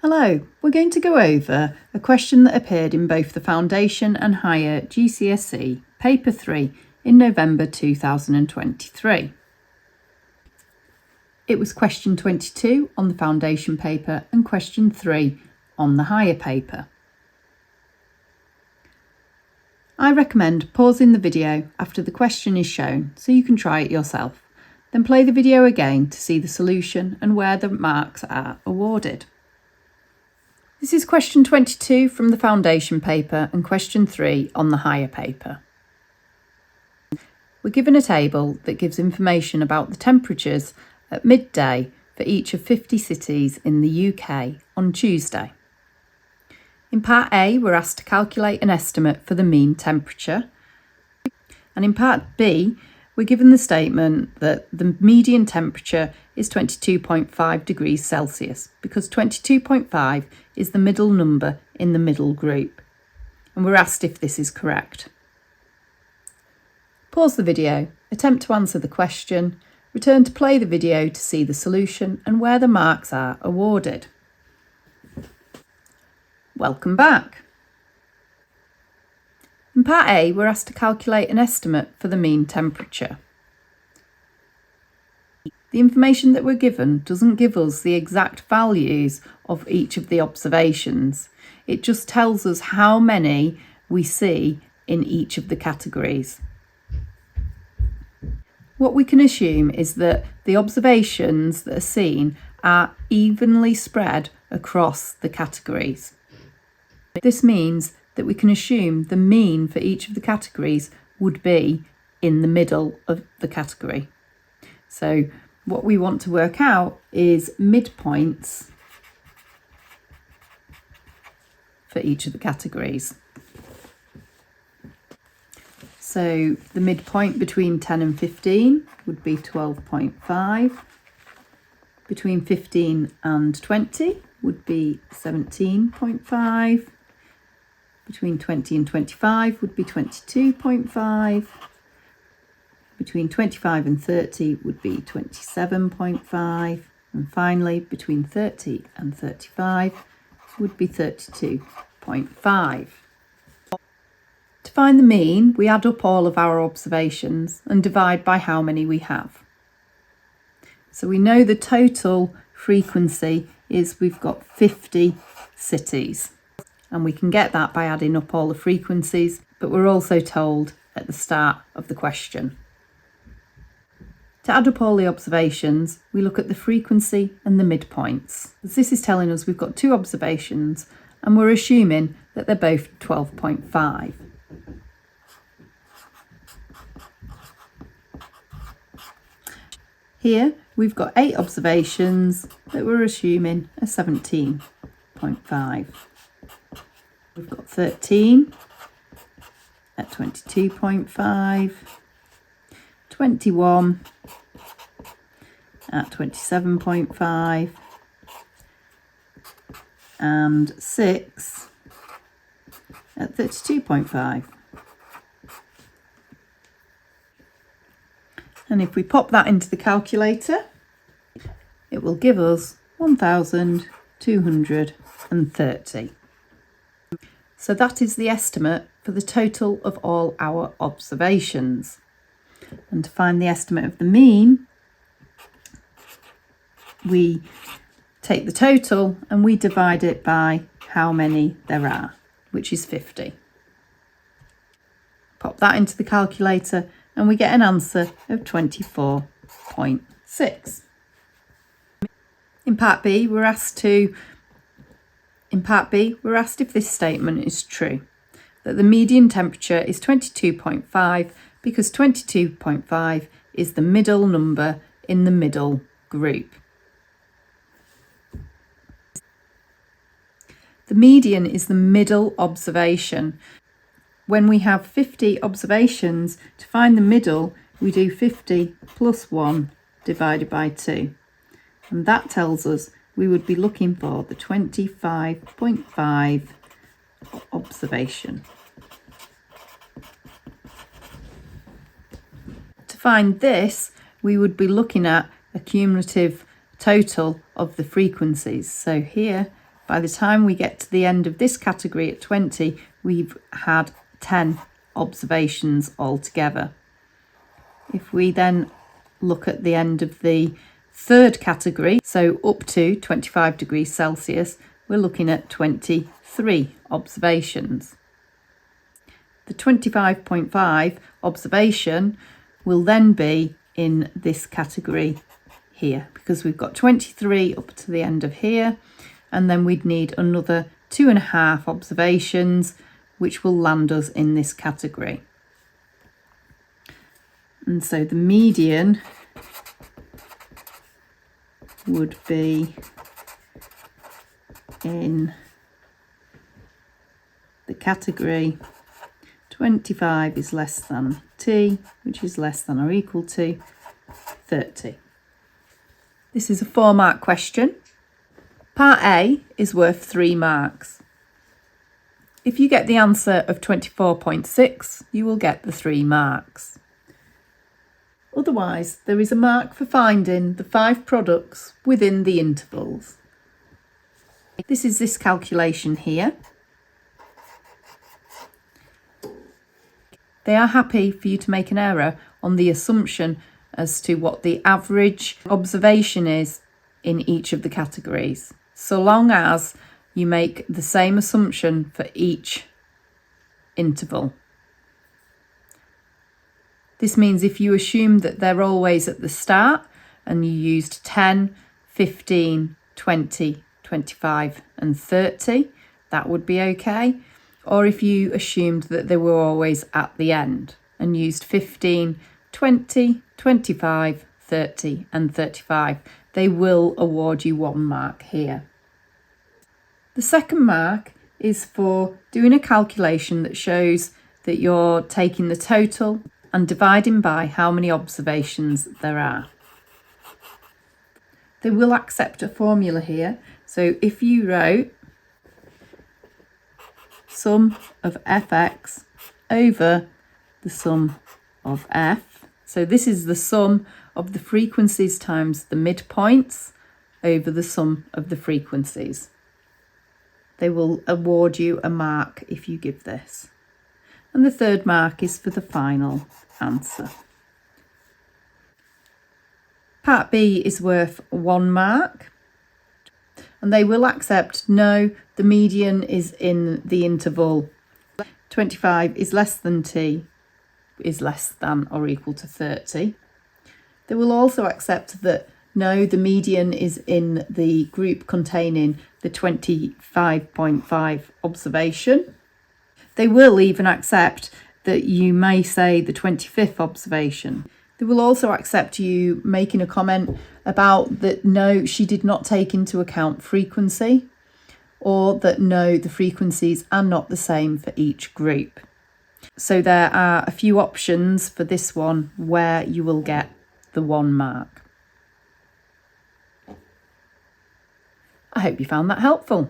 Hello, we're going to go over a question that appeared in both the Foundation and Higher GCSE Paper 3 in November 2023. It was question 22 on the Foundation paper and question 3 on the Higher paper. I recommend pausing the video after the question is shown so you can try it yourself. Then play the video again to see the solution and where the marks are awarded. This is question 22 from the Foundation paper and question 3 on the Higher paper. We're given a table that gives information about the temperatures at midday for each of 50 cities in the UK on Tuesday. In part A, we're asked to calculate an estimate for the mean temperature. And in part B, we're given the statement that the median temperature is 22.5 degrees Celsius because 22.5 is the middle number in the middle group. And we're asked if this is correct. Pause the video, attempt to answer the question, return to play the video to see the solution and where the marks are awarded. Welcome back. In part A, we're asked to calculate an estimate for the mean temperature. The information that we're given doesn't give us the exact values of each of the observations. It just tells us how many we see in each of the categories. What we can assume is that the observations that are seen are evenly spread across the categories. This means that we can assume the mean for each of the categories would be in the middle of the category. So what we want to work out is midpoints for each of the categories. So the midpoint between 10 and 15 would be 12.5. Between 15 and 20 would be 17.5. Between 20 and 25 would be 22.5. Between 25 and 30 would be 27.5. And finally, between 30 and 35 would be 32.5. To find the mean, we add up all of our observations and divide by how many we have. So we know the total frequency is we've got 50 cities. And we can get that by adding up all the frequencies, but we're also told at the start of the question. To add up all the observations, we look at the frequency and the midpoints. As this is telling us we've got two observations and we're assuming that they're both 12.5. Here we've got 8 observations that we're assuming are 17.5. We've got 13 at 22.5, 21 at 27.5, and 6 at 32.5. And if we pop that into the calculator, it will give us 1,230. So that is the estimate for the total of all our observations. And to find the estimate of the mean, we take the total and we divide it by how many there are, which is 50. Pop that into the calculator and we get an answer of 24.6. In part B, we're asked if this statement is true, that the median temperature is 22.5 because 22.5 is the middle number in the middle group. The median is the middle observation. When we have 50 observations, to find the middle, we do 50 plus 1 divided by 2. And that tells us we would be looking for the 25.5 observation. To find this, we would be looking at a cumulative total of the frequencies. So here, by the time we get to the end of this category at 20, we've had 10 observations altogether. If we then look at the end of the third category, so up to 25 degrees Celsius, we're looking at 23 observations. The 25.5 observation will then be in this category here, because we've got 23 up to the end of here, and then we'd need another 2.5 observations, which will land us in this category. And so the median would be in the category 25 is less than t, which is less than or equal to 30. This is a 4-mark question. Part A is worth 3 marks. If you get the answer of 24.6, you will get the 3 marks. Otherwise, there is a mark for finding the 5 products within the intervals. This is this calculation here. They are happy for you to make an error on the assumption as to what the average observation is in each of the categories, so long as you make the same assumption for each interval. This means if you assume that they're always at the start and you used 10, 15, 20, 25 and 30, that would be okay. Or if you assumed that they were always at the end and used 15, 20, 25, 30 and 35, they will award you 1 mark here. The second mark is for doing a calculation that shows that you're taking the total and dividing by how many observations there are. They will accept a formula here. So if you wrote sum of fx over the sum of f, so this is the sum of the frequencies times the midpoints over the sum of the frequencies. They will award you a mark if you give this. And the third mark is for the final answer. Part B is worth 1 mark. And they will accept no, the median is in the interval 25 is less than t is less than or equal to 30. They will also accept that no, the median is in the group containing the 25.5 observation. They will even accept that you may say the 25th observation. They will also accept you making a comment about that no, she did not take into account frequency, or that no, the frequencies are not the same for each group. So there are a few options for this one where you will get the 1 mark. I hope you found that helpful.